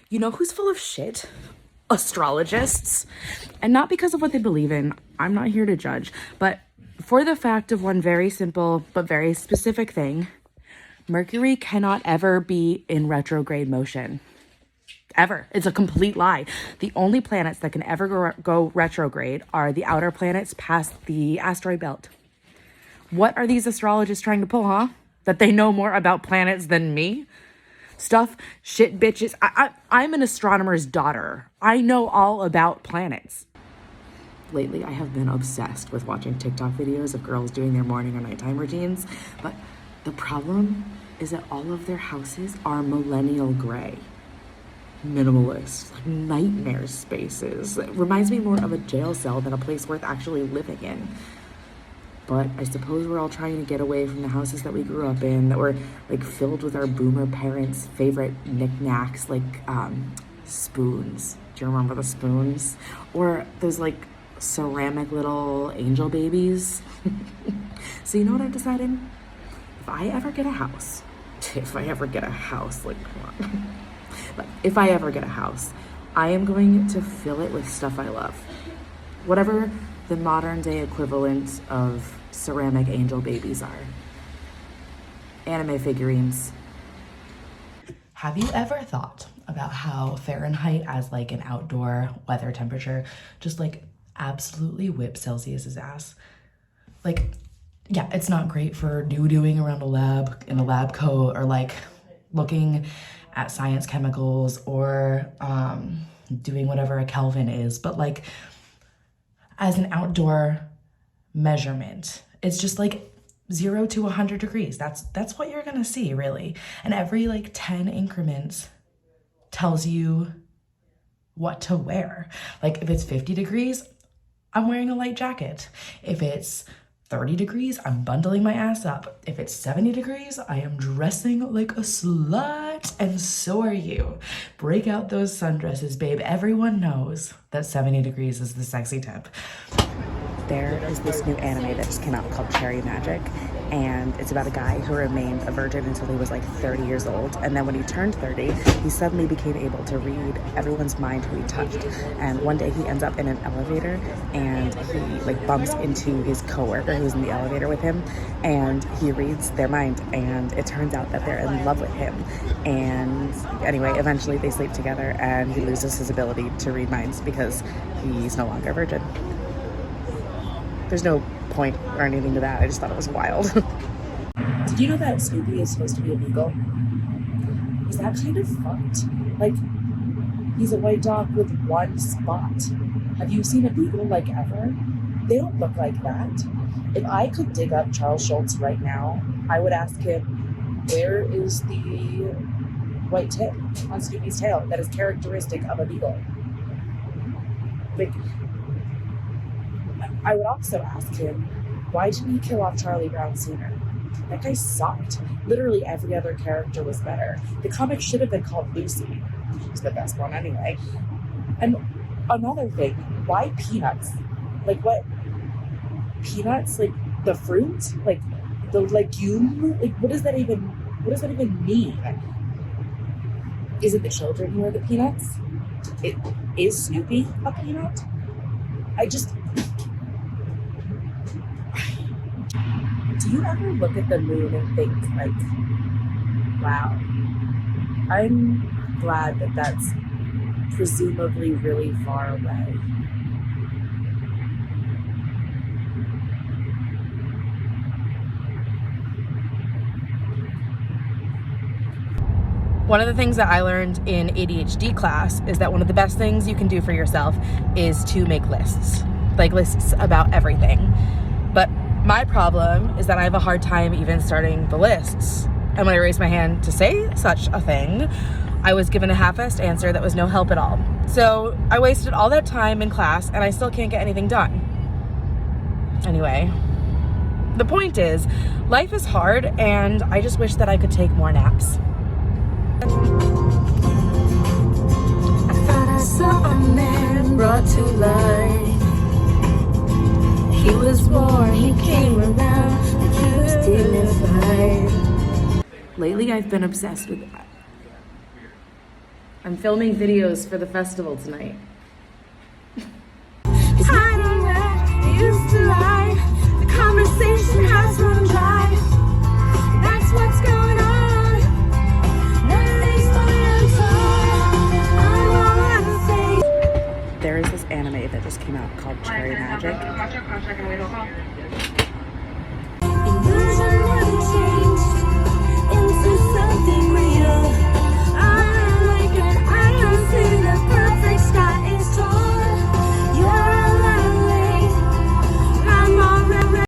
You know who's full of shit? Astrologists. And not because of what they believe in. I'm not here to judge. But for the fact of one very simple but very specific thing, Mercury cannot ever be in retrograde motion. Ever. It's a complete lie. The only planets that can ever go retrograde are the outer planets past the asteroid belt. What are these astrologists trying to pull, huh? That they know more about planets than me? Stuff, shit, bitches. I'm an astronomer's daughter. I know all about planets. Lately, I have been obsessed with watching TikTok videos of girls doing their morning or nighttime routines, but the problem is that all of their houses are millennial gray. Minimalist, like nightmare spaces. It reminds me more of a jail cell than a place worth actually living in. But I suppose we're all trying to get away from the houses that we grew up in, that were like filled with our boomer parents' favorite knickknacks, like spoons. Do you remember the spoons? Or those like ceramic little angel babies. So you know what I've decided? If I ever get a house, like, come on. But if I ever get a house, I am going to fill it with stuff I love. Whatever the modern day equivalent of ceramic angel babies are. Anime figurines. Have you ever thought about how Fahrenheit as like an outdoor weather temperature just like absolutely whips Celsius's ass? Like, yeah, it's not great for doing around a lab in a lab coat or like looking at science chemicals or doing whatever a Kelvin is, but like as an outdoor measurement, it's just like 0 to 100 degrees. That's what you're gonna see, really. And every like 10 increments tells you what to wear. Like if it's 50 degrees, I'm wearing a light jacket. If it's 30 degrees, I'm bundling my ass up. If it's 70 degrees, I am dressing like a slut, and so are you. Break out those sundresses, babe. Everyone knows that 70 degrees is the sexy temp. There is this new anime that just came out called Cherry Magic, and it's about a guy who remained a virgin until he was like 30 years old, and then when he turned 30, he suddenly became able to read everyone's mind who he touched. And one day he ends up in an elevator, and he like bumps into his coworker who's in the elevator with him, and he reads their mind, and it turns out that they're in love with him. And anyway, eventually they sleep together, and he loses his ability to read minds because he's no longer a virgin. There's no point or anything to that. I just thought it was wild. Did you know that Snoopy is supposed to be a beagle? Is that kind of fucked? Like, he's a white dog with one spot. Have you seen a beagle like ever? They don't look like that. If I could dig up Charles Schultz right now, I would ask him, where is the white tip on Snoopy's tail that is characteristic of a beagle? Like, I would also ask him, why didn't he kill off Charlie Brown sooner? That guy sucked. Literally every other character was better. The comic should have been called Lucy. She's the best one anyway. And another thing, why peanuts? Like what? Peanuts? Like the fruit? Like the legume? Like what does that even mean? Is it the children who are the peanuts? Is Snoopy a peanut? Do you ever look at the moon and think like, wow, I'm glad that that's presumably really far away. One of the things that I learned in ADHD class is that one of the best things you can do for yourself is to make lists, like lists about everything. But my problem is that I have a hard time even starting the lists. And when I raised my hand to say such a thing, I was given a half-assed answer that was no help at all. So I wasted all that time in class and I still can't get anything done. Anyway, the point is, life is hard and I just wish that I could take more naps. I thought I saw a man brought to life. He was born, he came around, and he was dignified. Lately, I've been obsessed with I'm filming videos for the festival tonight. He's hiding where he used to lie. The conversation has run dry. That's what's going on. Nothing's going on. I'm all out of faith. There is this anime that just came out called Cherry Magic.